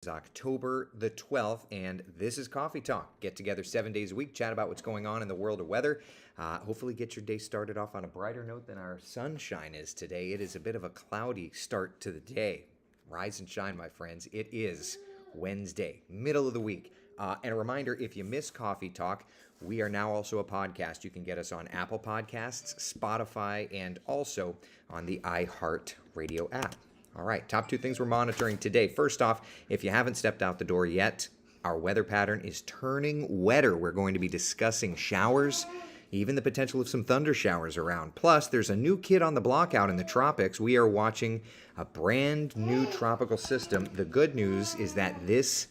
It's October the 12th, and this is Coffee Talk. Get together 7 days a week, chat about what's going on in the world of weather. Hopefully, get your day started off on a brighter note than our sunshine is today. It is a bit of a cloudy start to the day. Rise and shine, my friends. It is Wednesday, middle of the week. And a reminder, if you miss Coffee Talk, we are now also a podcast. You can get us on Apple Podcasts, Spotify, and also on the iHeart Radio app. All right, top two things we're monitoring today. First off, if you haven't stepped out the door yet, our weather pattern is turning wetter. We're going to be discussing showers, even the potential of some thunder showers around. Plus, there's a new kid on the block out in the tropics. We are watching a brand new tropical system. The good news is that this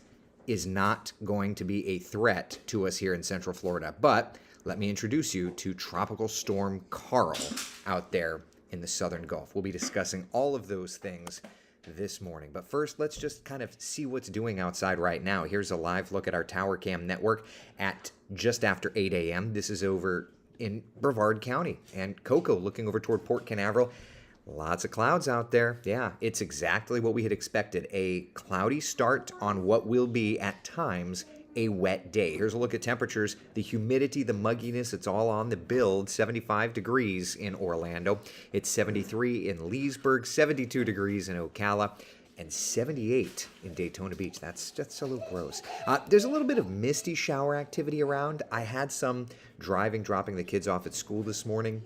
is not going to be a threat to us here in Central Florida. But let me introduce you to Tropical Storm Carl out there in the Southern Gulf. We'll be discussing all of those things this morning. But first, let's just kind of see what's doing outside right now. Here's a live look at our Tower Cam network at just after 8 a.m. This is over in Brevard County and Cocoa looking over toward Port Canaveral. Lots of clouds out there. Yeah, it's exactly what we had expected. A cloudy start on what will be, at times, a wet day. Here's a look at temperatures. The humidity, the mugginess, it's all on the build. 75 degrees in Orlando. It's 73 in Leesburg, 72 degrees in Ocala, and 78 in Daytona Beach. That's a little gross. There's a little bit of misty shower activity around. I had some dropping the kids off at school this morning.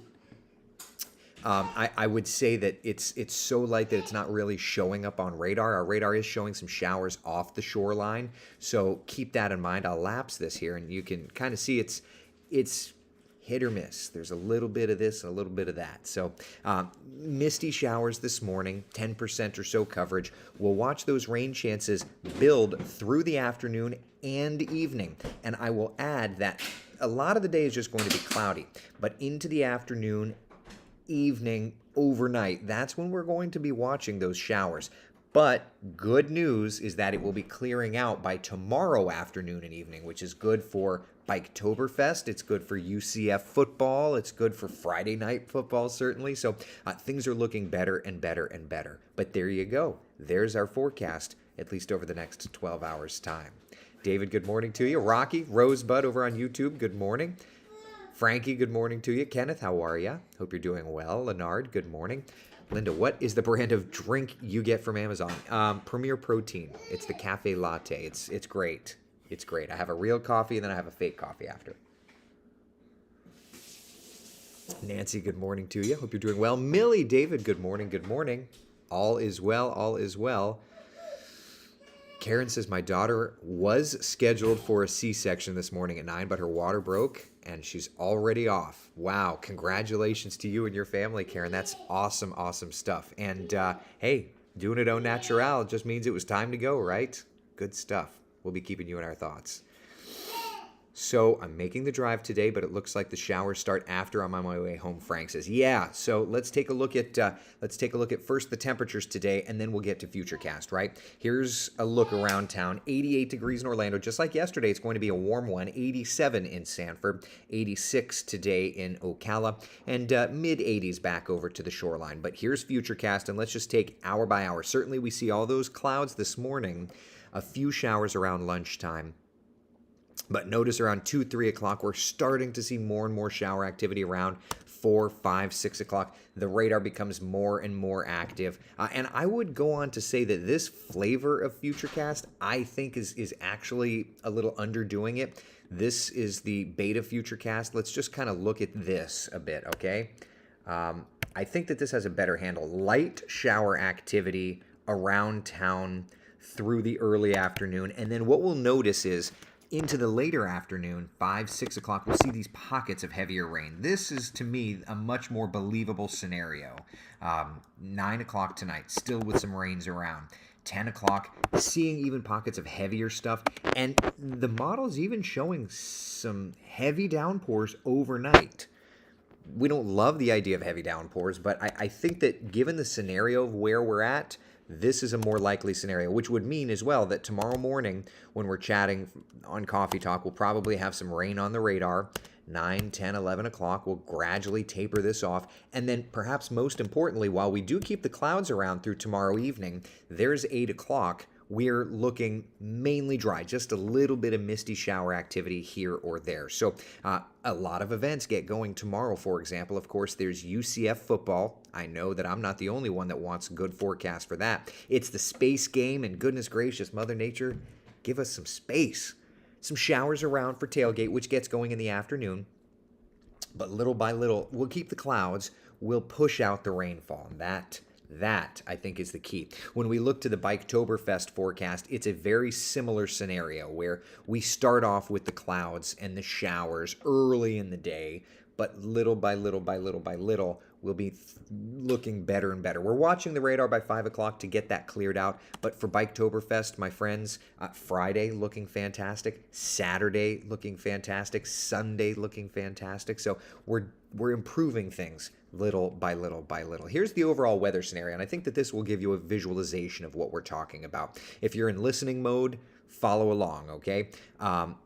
I would say that it's so light that it's not really showing up on radar. Our radar is showing some showers off the shoreline, so keep that in mind. I'll lapse this here, and you can kind of see it's hit or miss. There's a little bit of this, a little bit of that. So misty showers this morning, 10% or so coverage. We'll watch those rain chances build through the afternoon and evening, and I will add that a lot of the day is just going to be cloudy, but into the afternoon, evening, overnight, that's when we're going to be watching those showers. But good news is that it will be clearing out by tomorrow afternoon and evening, which is good for Biketoberfest. It's good for UCF football. It's good for Friday night football, certainly. So things are looking better and better and better. But there you go. There's our forecast, at least over the next 12 hours' time. David, good morning to you. Rocky, Rosebud over on YouTube, good morning. Frankie, good morning to you. Kenneth, how are you? Hope you're doing well. Leonard, good morning. Linda, what is the brand of drink you get from Amazon? Premier Protein. It's the cafe latte. It's great. It's great. I have a real coffee and then I have a fake coffee after. Nancy, good morning to you. Hope you're doing well. Millie, David, good morning. Good morning. All is well. All is well. Karen says, my daughter was scheduled for a C-section this morning at 9, but her water broke and she's already off. Wow. Congratulations to you and your family, Karen. That's awesome, awesome stuff. And hey, doing it au naturel just means it was time to go, right? Good stuff. We'll be keeping you in our thoughts. So I'm making the drive today, but it looks like the showers start after I'm on my way home. Frank says, "Yeah." So let's take a look at first the temperatures today, and then we'll get to Futurecast. Right? Here's a look around town. 88 degrees in Orlando, just like yesterday. It's going to be a warm one. 87 in Sanford, 86 today in Ocala, and mid 80s back over to the shoreline. But here's Futurecast, and let's just take hour by hour. Certainly, we see all those clouds this morning. A few showers around lunchtime. But notice around 2, 3 o'clock, we're starting to see more and more shower activity around 4, 5, 6 o'clock. The radar becomes more and more active. And I would go on to say that this flavor of Futurecast, I think, is actually a little underdoing it. This is the beta Futurecast. Let's just kind of look at this a bit, okay? I think that this has a better handle. Light shower activity around town through the early afternoon. And then what we'll notice is into the later afternoon, 5, 6 o'clock, we'll see these pockets of heavier rain. This is, to me, a much more believable scenario. 9 o'clock tonight, still with some rains around. 10 o'clock, seeing even pockets of heavier stuff. And the model's even showing some heavy downpours overnight. We don't love the idea of heavy downpours, but I think that given the scenario of where we're at, this is a more likely scenario, which would mean as well that tomorrow morning when we're chatting on Coffee Talk, we'll probably have some rain on the radar. 9, 10, 11 o'clock, we'll gradually taper this off. And then perhaps most importantly, while we do keep the clouds around through tomorrow evening, there's 8 o'clock we're looking mainly dry, just a little bit of misty shower activity here or there. So a lot of events get going tomorrow, for example. Of course, there's UCF football. I know that I'm not the only one that wants a good forecast for that. It's the space game, and goodness gracious, Mother Nature, give us some space. Some showers around for tailgate, which gets going in the afternoon. But little by little, we'll keep the clouds. We'll push out the rainfall. And that, I think, is the key. When we look to the Biketoberfest forecast, it's a very similar scenario where we start off with the clouds and the showers early in the day, but little by little by little by little, we'll be looking better and better. We're watching the radar by 5 o'clock to get that cleared out. But for Biketoberfest, my friends, Friday looking fantastic, Saturday looking fantastic, Sunday looking fantastic. So we're improving things little by little by little. Here's the overall weather scenario, and I think that this will give you a visualization of what we're talking about. If you're in listening mode, follow along, okay?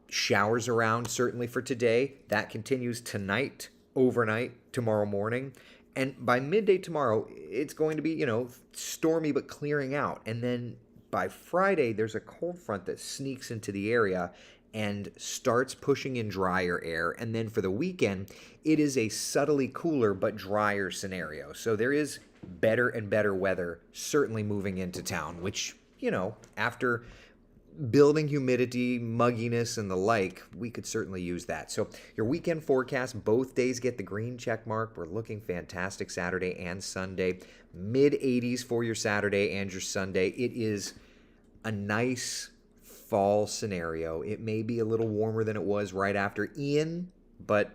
Showers around certainly for today. That continues tonight, overnight, tomorrow morning. And by midday tomorrow, it's going to be, stormy but clearing out. And then by Friday, there's a cold front that sneaks into the area and starts pushing in drier air. And then for the weekend, it is a subtly cooler but drier scenario. So there is better and better weather certainly moving into town, which, after building humidity, mugginess, and the like, we could certainly use that. So your weekend forecast, both days get the green check mark. We're looking fantastic Saturday and Sunday. Mid-80s for your Saturday and your Sunday. It is a nice fall scenario. It may be a little warmer than it was right after Ian, but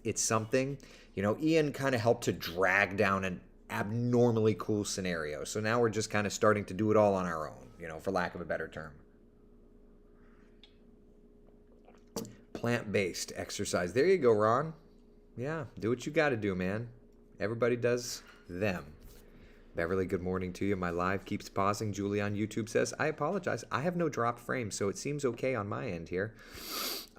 it's something. Ian kind of helped to drag down an abnormally cool scenario. So now we're just kind of starting to do it all on our own, for lack of a better term. Plant-based exercise. There you go, Ron. Yeah, do what you got to do, man. Everybody does them. Beverly, good morning to you. My live keeps pausing. Julie on YouTube says, I apologize. I have no dropped frame, so it seems okay on my end here.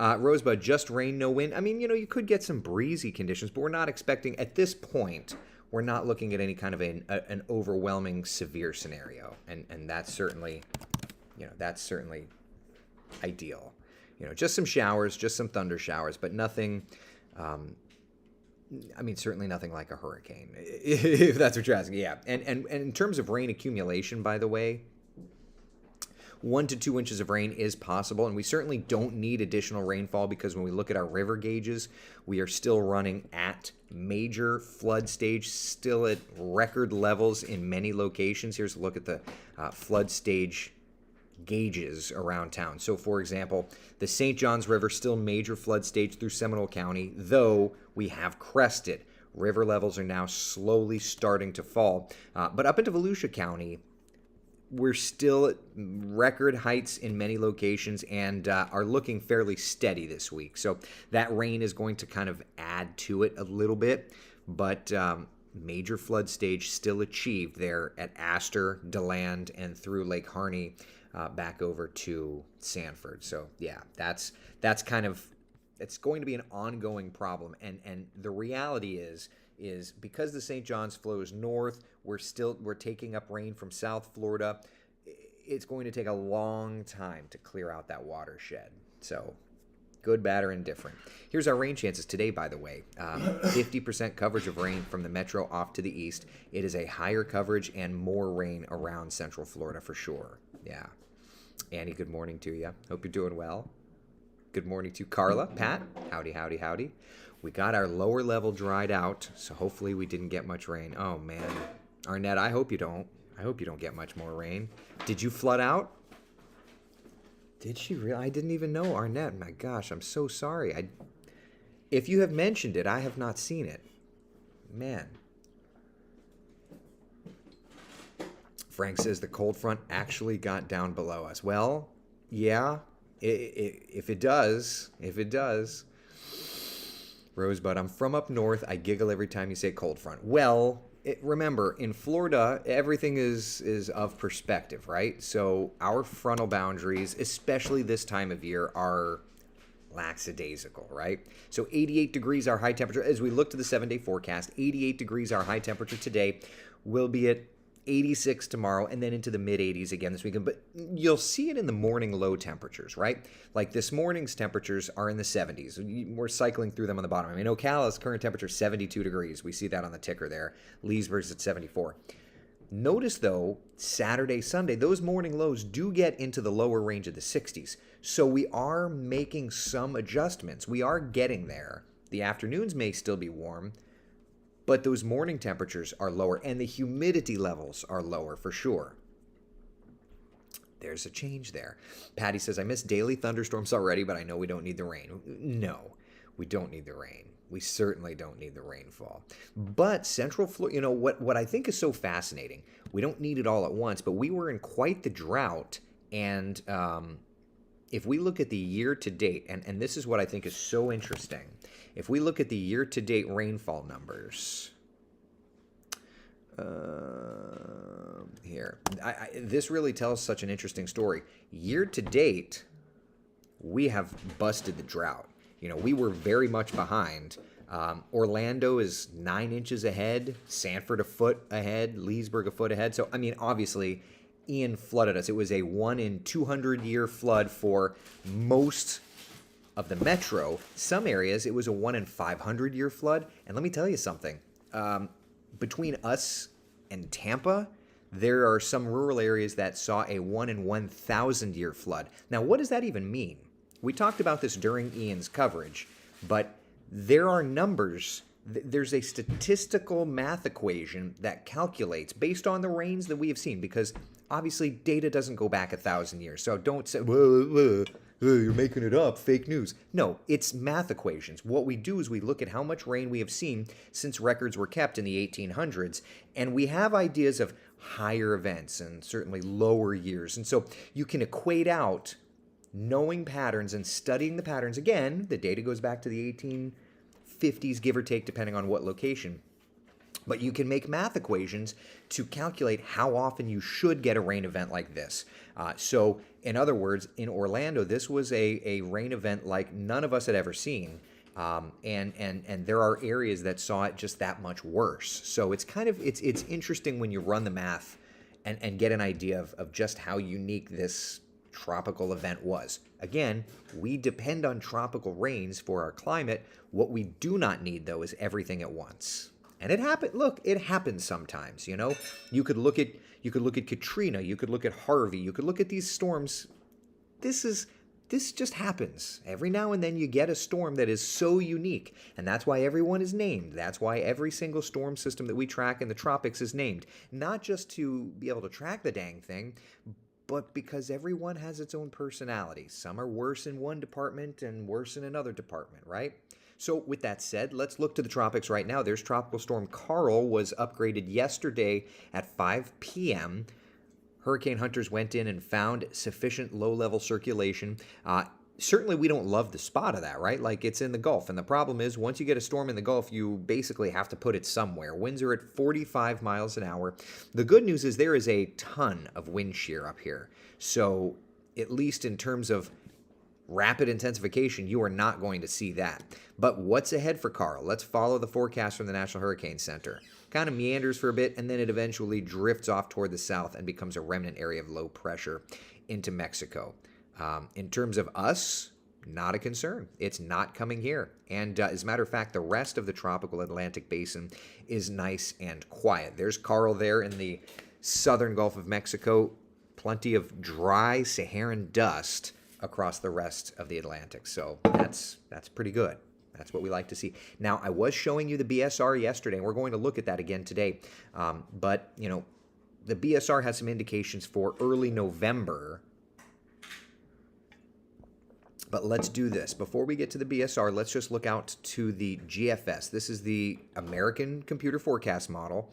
Rosebud, just rain, no wind. I mean, you could get some breezy conditions, but we're not expecting, at this point, we're not looking at any kind of an overwhelming severe scenario. And that's certainly, ideal. Just some showers, just some thunder showers, but nothing, certainly nothing like a hurricane, if that's what you're asking. Yeah. And in terms of rain accumulation, by the way, 1 to 2 inches of rain is possible, and we certainly don't need additional rainfall because when we look at our river gauges, we are still running at major flood stage, still at record levels in many locations. Here's a look at the flood stage gauges around town. So, for example, the St. Johns River, still major flood stage through Seminole County, though we have crested. River levels are now slowly starting to fall. But up into Volusia County, we're still at record heights in many locations and are looking fairly steady this week. So that rain is going to kind of add to it a little bit, but major flood stage still achieved there at Astor, DeLand, and through Lake Harney back over to Sanford. So yeah, that's kind of, it's going to be an ongoing problem. And the reality is because the St. Johns flows north, we're taking up rain from South Florida. It's going to take a long time to clear out that watershed. So good, bad, or indifferent. Here's our rain chances today, by the way. 50% coverage of rain from the metro off to the east. It is a higher coverage and more rain around Central Florida for sure. Yeah. Annie, good morning to you. Hope you're doing well. Good morning to Carla. Pat, howdy, howdy, howdy. We got our lower level dried out, so hopefully we didn't get much rain. Oh, man. Arnett, I hope you don't. I hope you don't get much more rain. Did you flood out? Did she really? I didn't even know, Arnett. My gosh, I'm so sorry. If you have mentioned it, I have not seen it. Man. Frank says the cold front actually got down below us. Well, yeah, if it does. Rosebud, I'm from up north. I giggle every time you say cold front. Well, remember, in Florida, everything is of perspective, right? So our frontal boundaries, especially this time of year, are lackadaisical, right? So 88 degrees our high temperature. As we look to the 7-day forecast, 88 degrees our high temperature today. Will be at 86 tomorrow, and then into the mid 80s again this weekend. But you'll see it in the morning low temperatures, right? Like this morning's temperatures are in the 70s. We're cycling through them on the bottom. I mean, Ocala's current temperature is 72 degrees. We see that on the ticker there. Leesburg's at 74. Notice, though, Saturday, Sunday, those morning lows do get into the lower range of the 60s. So we are making some adjustments. We are getting there. The afternoons may still be warm, but those morning temperatures are lower, and the humidity levels are lower for sure. There's a change there. Patty says, I miss daily thunderstorms already, but I know we don't need the rain. No, we don't need the rain. We certainly don't need the rainfall. But Central Florida, what I think is so fascinating, we don't need it all at once, but we were in quite the drought. And if we look at the year to date, and this is what I think is so interesting, if we look at the year to date rainfall numbers, here, this really tells such an interesting story. Year to date, we have busted the drought. We were very much behind. Orlando is 9 inches ahead, Sanford a foot ahead, Leesburg a foot ahead. So, I mean, obviously, Ian flooded us. It was a 1 in 200 year flood for most of the metro. Some areas, it was a 1 in 500 year flood. And let me tell you something. Between us and Tampa, there are some rural areas that saw a 1 in 1,000 year flood. Now, what does that even mean? We talked about this during Ian's coverage, but there are numbers. There's a statistical math equation that calculates based on the rains that we have seen, because obviously data doesn't go back 1,000 years. So don't say, you're making it up, fake news. No, it's math equations. What we do is we look at how much rain we have seen since records were kept in the 1800s, and we have ideas of higher events and certainly lower years. And so you can equate out knowing patterns and studying the patterns. Again, the data goes back to the 1850s, give or take, depending on what location. But you can make math equations to calculate how often you should get a rain event like this. So, in other words, in Orlando, this was a rain event like none of us had ever seen. And there are areas that saw it just that much worse. So it's it's interesting when you run the math and get an idea of just how unique this tropical event was. Again, we depend on tropical rains for our climate. What we do not need, though, is everything at once. And it happened. Look, it happens sometimes. You could look at Katrina. You could look at Harvey. You could look at these storms. This just happens. Every now and then you get a storm that is so unique, and that's why everyone is named. That's why every single storm system that we track in the tropics is named. Not just to be able to track the dang thing, but because everyone has its own personality. Some are worse in one department and worse in another department, right? So with that said, let's look to the tropics right now. There's Tropical Storm Carl, was upgraded yesterday at 5 p.m. Hurricane hunters went in and found sufficient low-level circulation. Certainly we don't love the spot of that, right? Like, it's in the Gulf. And the problem is, once you get a storm in the Gulf, you basically have to put it somewhere. Winds are at 45 miles an hour. The good news is there is a ton of wind shear up here. So at least in terms of rapid intensification, you are not going to see that. But what's ahead for Carl? Let's follow the forecast from the National Hurricane Center. Kind of meanders for a bit, and then it eventually drifts off toward the south and becomes a remnant area of low pressure into Mexico. In terms of us, not a concern. It's not coming here. And as a matter of fact, the rest of the tropical Atlantic basin is nice and quiet. There's Carl there in the southern Gulf of Mexico. Plenty of dry Saharan dust across the rest of the Atlantic. So that's pretty good. That's what we like to see. Now, I was showing you the BSR yesterday, and we're going to look at that again today. But the BSR has some indications for early November. But let's do this. Before we get to the BSR, let's just look out to the GFS. This is the American Computer Forecast Model.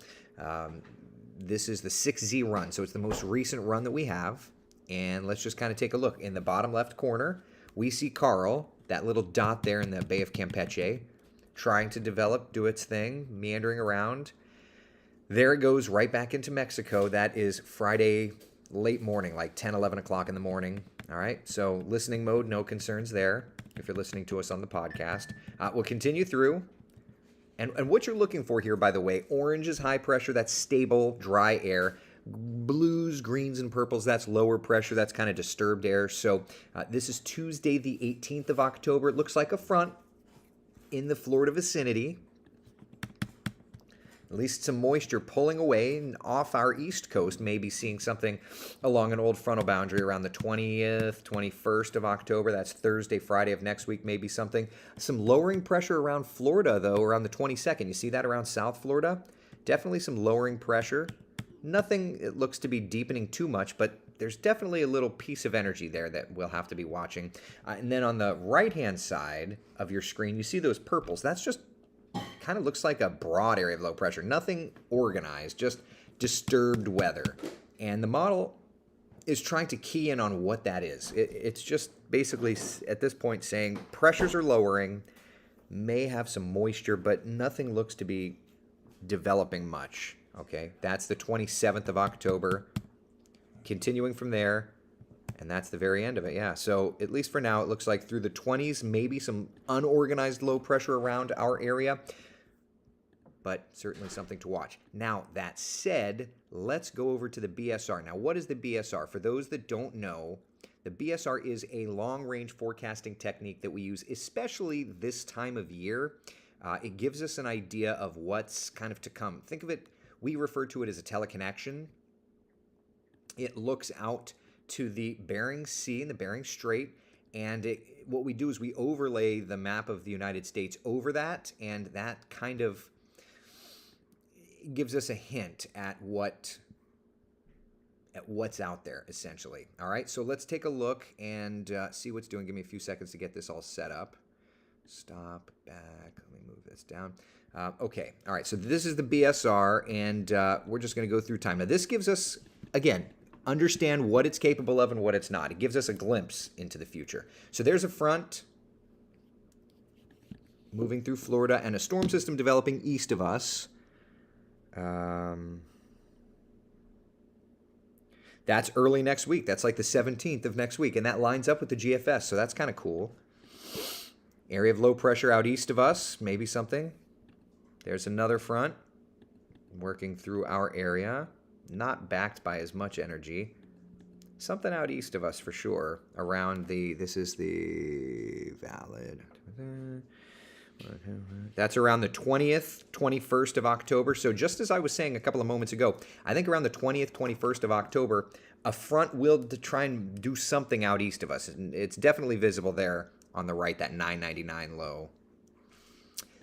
This is the 6Z run, so it's the most recent run that we have. And let's just kind of take a look. In the bottom left corner, we see Carl, that little dot there in the Bay of Campeche, trying to develop, do its thing, meandering around. There it goes right back into Mexico. That is Friday late morning, like 10, 11 o'clock in the morning. All right, so listening mode, no concerns there if you're listening to us on the podcast. We'll continue through. And what you're looking for here, by the way, orange is high pressure, that's stable, dry air. Blues, greens, and purples, that's lower pressure, that's kind of disturbed air. So this is Tuesday, the 18th of October. It looks like a front in the Florida vicinity. At least some moisture pulling away, and off our east coast, maybe seeing something along an old frontal boundary around the 20th, 21st of October. That's Thursday, Friday of next week, maybe something. Some lowering pressure around Florida, though, around the 22nd. You see that around South Florida? Definitely some lowering pressure. Nothing it looks to be deepening too much, but there's definitely a little piece of energy there that we'll have to be watching. And then on the right-hand side of your screen, you see those purples. That's just kind of looks like a broad area of low pressure. Nothing organized, just disturbed weather. And the model is trying to key in on what that is. It's just basically at this point saying pressures are lowering, may have some moisture, but nothing looks to be developing much. Okay, that's the 27th of October. Continuing from there, and that's the very end of it. Yeah, so at least for now, it looks like through the 20s, maybe some unorganized low pressure around our area, but certainly something to watch. Now, that said, let's go over to the BSR. Now, what is the BSR? For those that don't know, the BSR is a long-range forecasting technique that we use, especially this time of year. It gives us an idea of what's kind of to come. Think of it, we refer to it as a teleconnection. It looks out to the Bering Sea and the Bering Strait, and what we do is we overlay the map of the United States over that, and that kind of gives us a hint at what's out there, essentially. All right, so let's take a look and see what's doing. Give me a few seconds to get this all set up. Stop, back, let me move this down. Okay, all right, so this is the BSR, and we're just going to go through time. Now, this gives us, again, understand what it's capable of and what it's not. It gives us a glimpse into the future. So there's a front moving through Florida and a storm system developing east of us. That's early next week. That's like the 17th of next week, and that lines up with the GFS, so that's kind of cool. Area of low pressure out east of us, maybe something. There's another front working through our area, not backed by as much energy. Something out east of us for sure, around this is the valid. That's around the 20th, 21st of October. So just as I was saying a couple of moments ago, I think around the 20th, 21st of October, a front will try and do something out east of us. And it's definitely visible there on the right, that 999 low.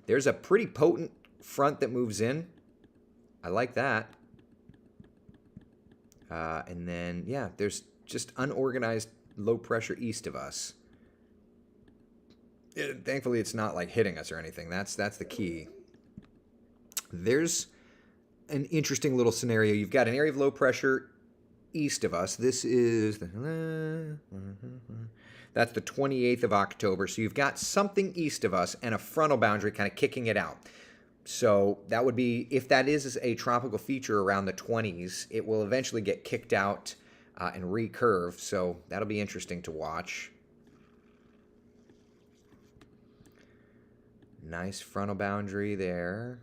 There's a pretty potent front that moves in. I like that. And then, yeah, there's just unorganized low pressure east of us. Thankfully, it's not like hitting us or anything. That's the key. There's an interesting little scenario. You've got an area of low pressure east of us. This is that's the 28th of October. So you've got something east of us and a frontal boundary kind of kicking it out. So that would be, if that is a tropical feature around the 20s, it will eventually get kicked out and recurve. So that'll be interesting to watch. Nice frontal boundary there.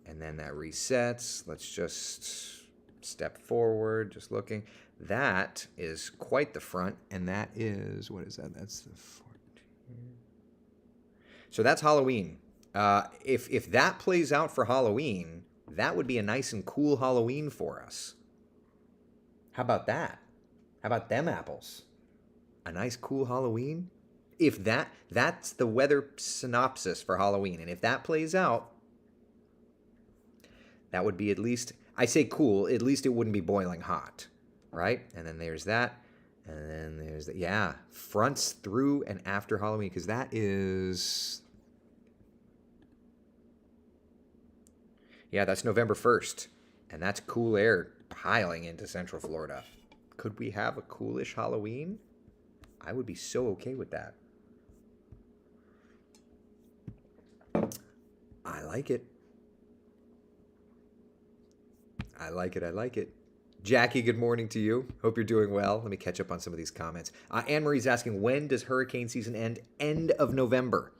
And then that resets. Let's just step forward, just looking. That is quite the front, and that is, what is that? That's the 14. So that's Halloween. If that plays out for Halloween, that would be a nice and cool Halloween for us. How about that? How about them apples? A nice cool Halloween? If that's the weather synopsis for Halloween, and if that plays out, that would be at least, I say cool, at least it wouldn't be boiling hot, right? And then there's that, and then there's the, yeah, fronts through and after Halloween, because that is, yeah, that's November 1st, and that's cool air piling into Central Florida. Could we have a coolish Halloween? I would be so okay with that. I like it. I like it. I like it. Jackie, good morning to you. Hope you're doing well. Let me catch up on some of these comments. Anne-Marie's asking, when does hurricane season end? End of November.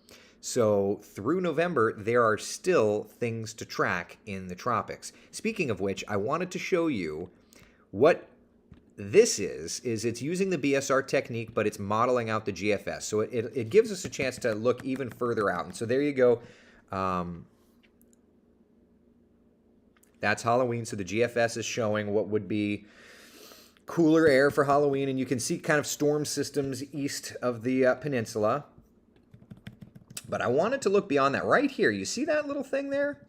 So through November, there are still things to track in the tropics. Speaking of which, I wanted to show you what this is it's using the BSR technique, but it's modeling out the GFS. So it gives us a chance to look even further out. And so there you go. That's Halloween. So the GFS is showing what would be cooler air for Halloween. And you can see kind of storm systems east of the peninsula. But I wanted to look beyond that. Right here, you see that little thing there?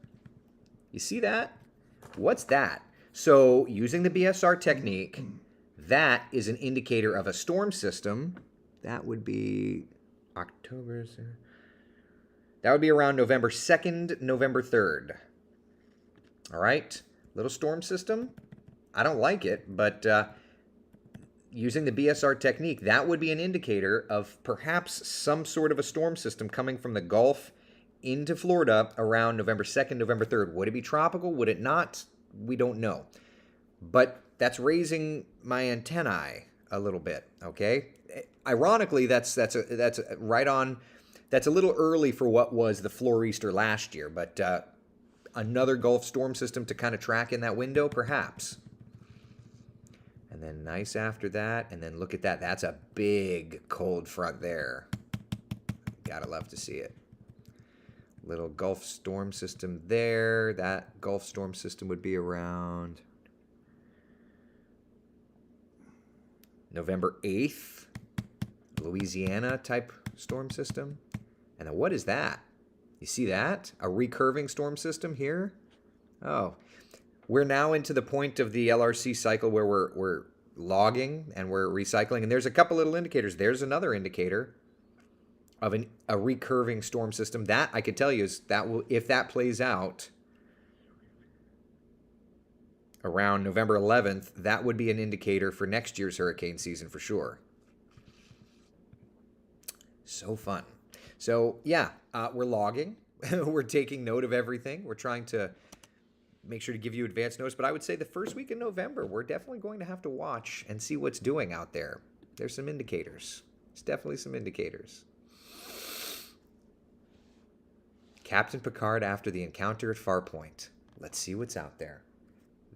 You see that? What's that? So using the BSR technique, that is an indicator of a storm system. That would be October. That would be around November 2nd, November 3rd. All right, little storm system. I don't like it, but using the BSR technique, that would be an indicator of perhaps some sort of a storm system coming from the Gulf into Florida around November 2nd, November 3rd. Would it be tropical? Would it not? We don't know. But that's raising my antennae a little bit, okay? Ironically, that's right on. That's a little early for what was the Florester last year, but another Gulf storm system to kind of track in that window, perhaps. And then nice after that, and then look at that. That's a big cold front there. Gotta love to see it. Little Gulf storm system there. That Gulf storm system would be around November 8th. Louisiana type storm system. And then what is that? You see that? A recurving storm system here? Oh. We're now into the point of the LRC cycle where we're logging and we're recycling. And there's a couple little indicators. There's another indicator of a recurving storm system. That I could tell you is that will, if that plays out around November 11th, that would be an indicator for next year's hurricane season for sure. So fun. So yeah, we're logging. We're taking note of everything. We're trying to make sure to give you advance notice. But I would say the first week in November, we're definitely going to have to watch and see what's doing out there. There's some indicators. There's definitely some indicators. Captain Picard after the encounter at Farpoint. Let's see what's out there.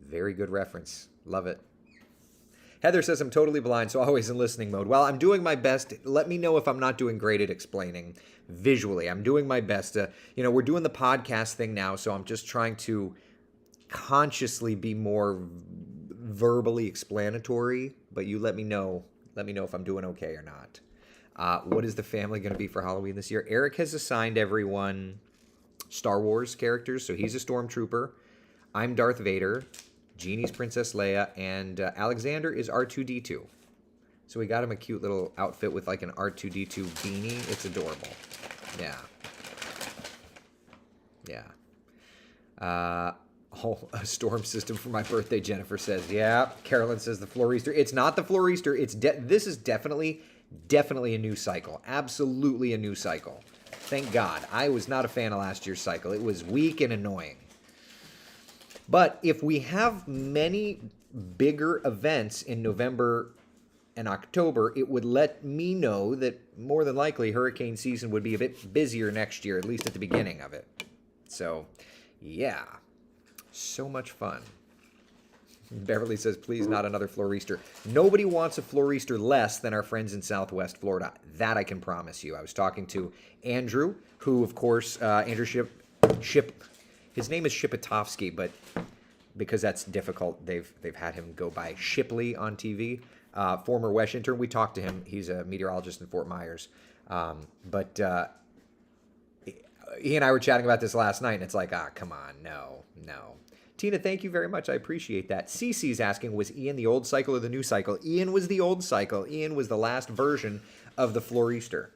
Very good reference. Love it. Heather says, I'm totally blind, so always in listening mode. Well, I'm doing my best. Let me know if I'm not doing great at explaining visually. I'm doing my best. We're doing the podcast thing now, so I'm just trying to consciously be more verbally explanatory, but you let me know if I'm doing okay or not. What is the family going to be for Halloween this year? Eric has assigned everyone Star Wars characters, so he's a stormtrooper. I'm Darth Vader. Jeannie's Princess Leia, and Alexander is R2-D2. So we got him a cute little outfit with like an R2-D2 beanie. It's adorable. Yeah. Yeah. A storm system for my birthday, Jennifer says. Yeah. Carolyn says the Florester. It's not the Florester. This is definitely a new cycle. Absolutely a new cycle. Thank God. I was not a fan of last year's cycle. It was weak and annoying. But if we have many bigger events in November and October, it would let me know that more than likely hurricane season would be a bit busier next year, at least at the beginning of it. So, yeah. So much fun. Beverly says, please, not another Florester. Nobody wants a Florester less than our friends in Southwest Florida. That I can promise you. I was talking to Andrew, who, of course, Andrew Ship. His name is Shipatovsky, but because that's difficult, they've had him go by Shipley on TV. Former WESH intern. We talked to him. He's a meteorologist in Fort Myers. But he and I were chatting about this last night, and it's like, come on, no. Tina, thank you very much. I appreciate that. Cece's asking, was Ian the old cycle or the new cycle? Ian was the old cycle. Ian was the last version of the Florester.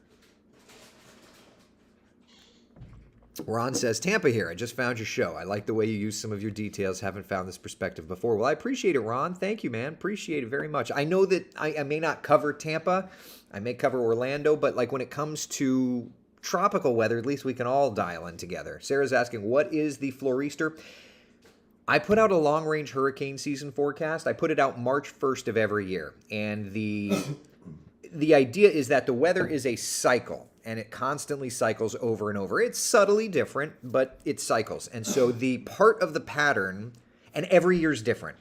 Ron says, Tampa here. I just found your show. I like the way you use some of your details. Haven't found this perspective before. Well, I appreciate it, Ron. Thank you, man. Appreciate it very much. I know that I may not cover Tampa. I may cover Orlando, but like when it comes to tropical weather, at least we can all dial in together. Sarah's asking, what is the Florester? I put out a long-range hurricane season forecast. I put it out March 1st of every year. And the idea is that the weather is a cycle. and it constantly cycles over and over. It's subtly different, but it cycles. And so the part of the pattern, and every year's different,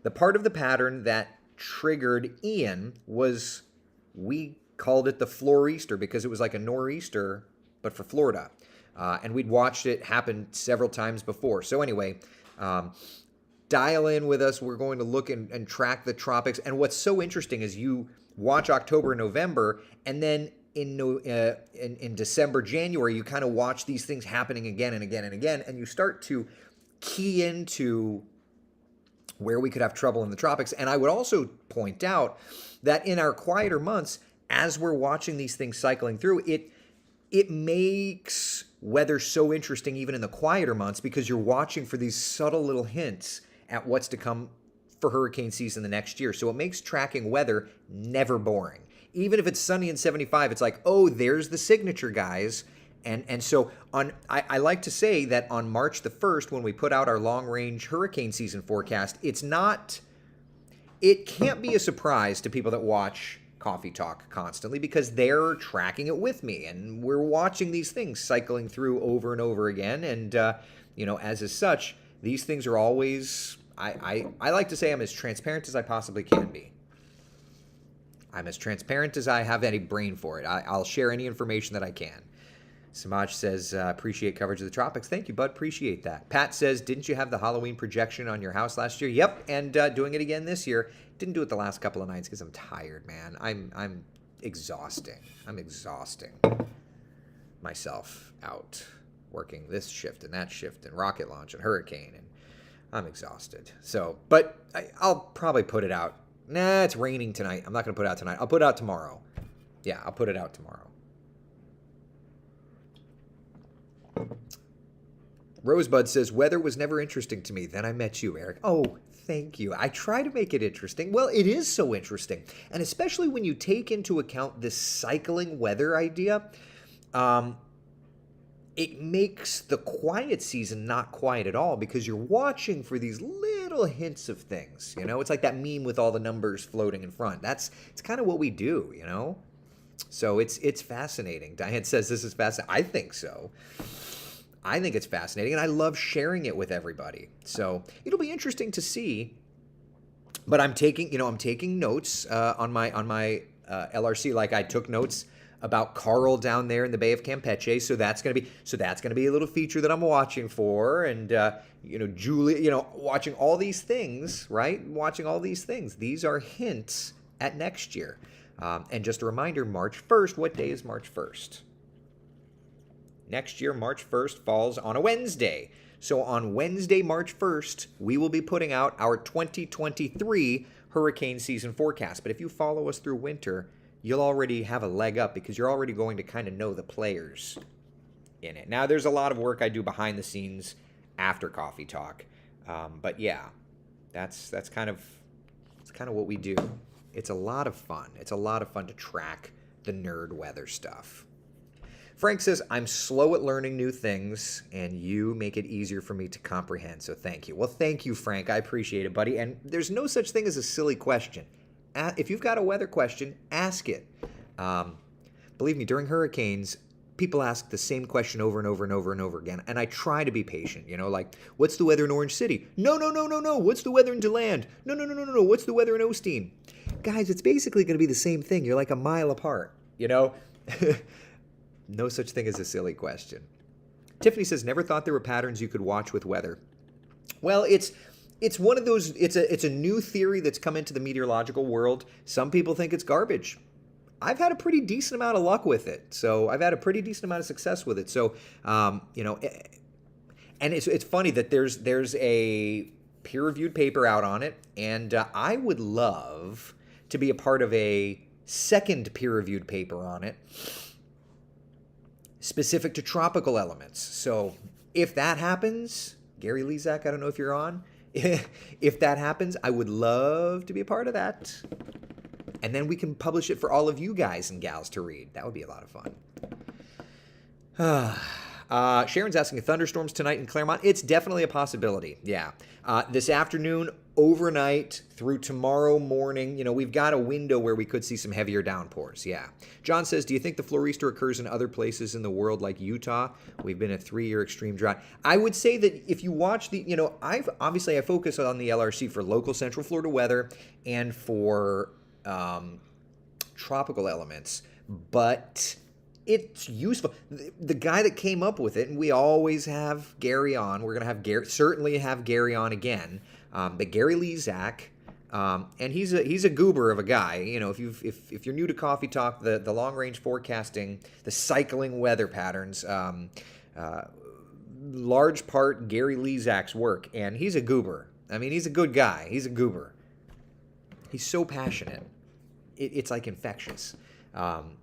the part of the pattern that triggered Ian was, we called it the Florester because it was like a nor'easter, but for Florida. And we'd watched it happen several times before. So anyway, dial in with us. We're going to look and track the tropics. And what's so interesting is you watch October and November, and then in December, January, you kind of watch these things happening again and again and again, and you start to key into where we could have trouble in the tropics. And I would also point out that in our quieter months, as we're watching these things cycling through, it makes weather so interesting even in the quieter months because you're watching for these subtle little hints at what's to come for hurricane season the next year. So it makes tracking weather never boring. Even if it's sunny and 75, it's like, oh, there's the signature, guys. And so I like to say that on March the 1st, when we put out our long-range hurricane season forecast, it can't be a surprise to people that watch Coffee Talk constantly because they're tracking it with me, and we're watching these things cycling through over and over again. And, as such, these things are always, I like to say I'm as transparent as I possibly can be. I'm as transparent as I have any brain for it. I'll share any information that I can. Samaj says, appreciate coverage of the tropics. Thank you, bud. Appreciate that. Pat says, didn't you have the Halloween projection on your house last year? Yep, and doing it again this year. Didn't do it the last couple of nights because I'm tired, man. I'm exhausting. I'm exhausting myself out working this shift and that shift and rocket launch and hurricane, and I'm exhausted. So, but I'll probably put it out. Nah, it's raining tonight. I'm not going to put it out tonight. I'll put it out tomorrow. Yeah, I'll put it out tomorrow. Rosebud says, weather was never interesting to me. Then I met you, Eric. Oh, thank you. I try to make it interesting. Well, it is so interesting. And especially when you take into account this cycling weather idea, it makes the quiet season not quiet at all because you're watching for these little hints of things. It's like that meme with all the numbers floating in front. It's kind of what we do, So it's fascinating. Diane says this is fascinating. I think so. I think it's fascinating, and I love sharing it with everybody. So it'll be interesting to see. But I'm taking notes on my LRC. Like I took notes about Carl down there in the Bay of Campeche. So that's gonna be a little feature that I'm watching for, and Julie, watching all these things, right? Watching all these things. These are hints at next year. And just a reminder, March 1st. What day is March 1st? Next year, March 1st falls on a Wednesday. So on Wednesday, March 1st, we will be putting out our 2023 hurricane season forecast. But if you follow us through winter, you'll already have a leg up because you're already going to kind of know the players in it. Now, there's a lot of work I do behind the scenes after Coffee Talk. But yeah, that's kind of what we do. It's a lot of fun. It's a lot of fun to track the nerd weather stuff. Frank says, I'm slow at learning new things, and you make it easier for me to comprehend, so thank you. Well, thank you, Frank. I appreciate it, buddy. And there's no such thing as a silly question. If you've got a weather question, ask it. Believe me, during hurricanes, people ask the same question over and over and over and over again, and I try to be patient, like, what's the weather in Orange City? No. What's the weather in DeLand? No. What's the weather in Osteen? Guys, it's basically going to be the same thing. You're like a mile apart, No such thing as a silly question. Tiffany says, never thought there were patterns you could watch with weather. Well, it's one of those, it's a new theory that's come into the meteorological world. Some people think it's garbage. I've had a pretty decent amount of luck with it. So I've had a pretty decent amount of success with it. So, and it's funny that there's a peer-reviewed paper out on it. And I would love to be a part of a second peer-reviewed paper on it, specific to tropical elements. So if that happens, Gary Lezak, I don't know if you're on. If that happens, I would love to be a part of that. And then we can publish it for all of you guys and gals to read. That would be a lot of fun. Sharon's asking, thunderstorms tonight in Claremont. It's definitely a possibility. Yeah. This afternoon, overnight through tomorrow morning, we've got a window where we could see some heavier downpours. Yeah. John says, do you think the Florista occurs in other places in the world like Utah? We've been a 3-year extreme drought. I would say that if you watch I focus on the LRC for local Central Florida weather and for tropical elements, but it's useful. The guy that came up with it, and we always have Gary on. We're gonna certainly have Gary on again. But Gary Lezak, and he's a goober of a guy. If you're new to Coffee Talk, the long range forecasting, the cycling weather patterns, large part Gary Lezak's work, and he's a goober. I mean, he's a good guy. He's a goober. He's so passionate. It's like infectious.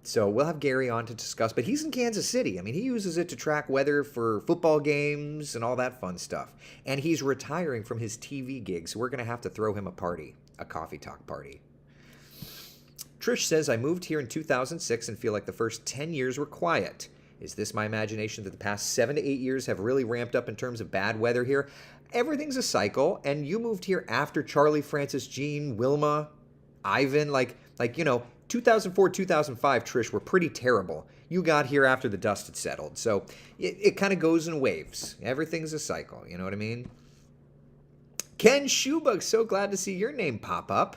So we'll have Gary on to discuss, but he's in Kansas City. I mean, he uses it to track weather for football games and all that fun stuff. And he's retiring from his TV gig, so we're going to have to throw him a party, a Coffee Talk party. Trish says, I moved here in 2006 and feel like the first 10 years were quiet. Is this my imagination that the past 7 to 8 years have really ramped up in terms of bad weather here? Everything's a cycle, and you moved here after Charlie, Francis, Jean, Wilma, Ivan, 2004, 2005, Trish, were pretty terrible. You got here after the dust had settled. So it kind of goes in waves. Everything's a cycle. You know what I mean? Ken Schubug, so glad to see your name pop up.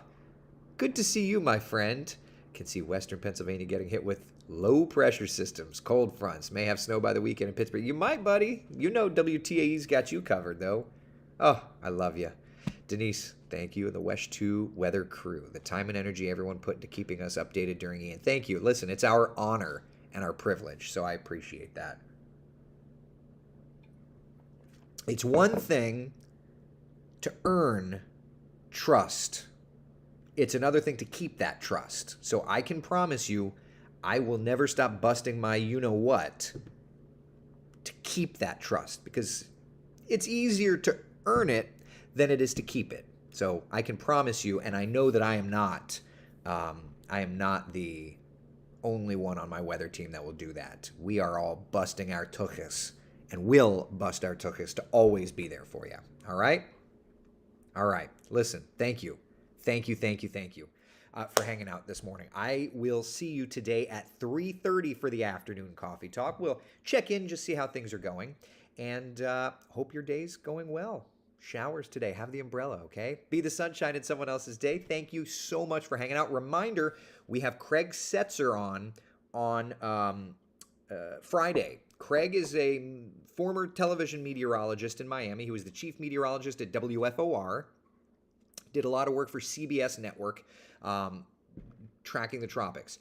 Good to see you, my friend. Can see Western Pennsylvania getting hit with low pressure systems, cold fronts. May have snow by the weekend in Pittsburgh. You might, buddy. WTAE's got you covered, though. Oh, I love you. Denise, thank you, and the WESH 2 weather crew. The time and energy everyone put into keeping us updated during Ian. Thank you. Listen, it's our honor and our privilege, so I appreciate that. It's one thing to earn trust. It's another thing to keep that trust. So I can promise you, I will never stop busting my you-know-what to keep that trust, because it's easier to earn it than it is to keep it. So I can promise you, and I know that I am not the only one on my weather team that will do that. We are all busting our tuchus, and will bust our tuchus to always be there for you. All right? All right. Listen, thank you. Thank you for hanging out this morning. I will see you today at 3:30 for the afternoon Coffee Talk. We'll check in, just see how things are going, and hope your day's going well. Showers today. Have the umbrella, okay? Be the sunshine in someone else's day. Thank you so much for hanging out. Reminder, we have Craig Setzer on Friday. Craig is a former television meteorologist in Miami. He was the chief meteorologist at WFOR. Did a lot of work for CBS Network, tracking the tropics.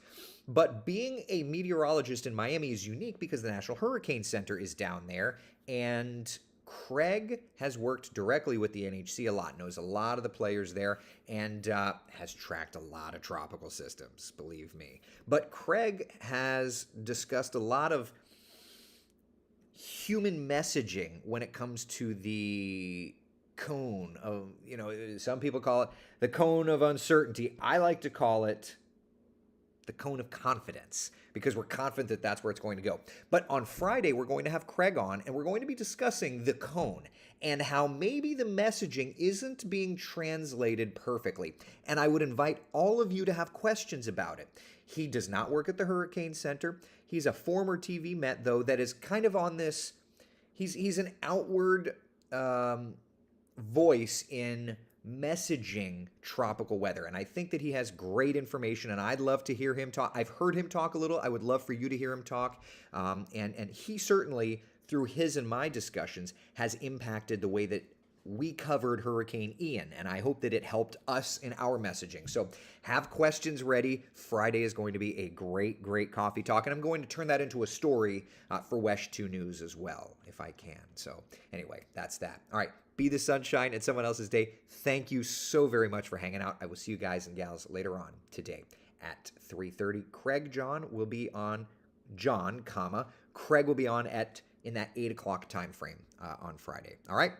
But being a meteorologist in Miami is unique because the National Hurricane Center is down there, and Craig has worked directly with the NHC a lot, knows a lot of the players there, and has tracked a lot of tropical systems, believe me. But Craig has discussed a lot of human messaging when it comes to the cone of, some people call it the cone of uncertainty. I like to call it the cone of confidence, because we're confident that that's where it's going to go. But on Friday, we're going to have Craig on, and we're going to be discussing the cone and how maybe the messaging isn't being translated perfectly. And I would invite all of you to have questions about it. He does not work at the Hurricane Center. He's a former TV Met, though, that is kind of on this, he's an outward voice in messaging tropical weather, and I think that he has great information, and I'd love to hear him talk. I've heard him talk a little. I would love for you to hear him talk, and he certainly, through his and my discussions, has impacted the way that we covered Hurricane Ian, and I hope that it helped us in our messaging. So have questions ready. Friday is going to be a great coffee talk, and I'm going to turn that into a story for WESH 2 News as well, if I can. So anyway, that's that. All right. Be the sunshine in someone else's day. Thank you so very much for hanging out. I will see you guys and gals later on today at 3:30. Craig will be on Craig will be on in that 8 o'clock time frame on Friday. All right.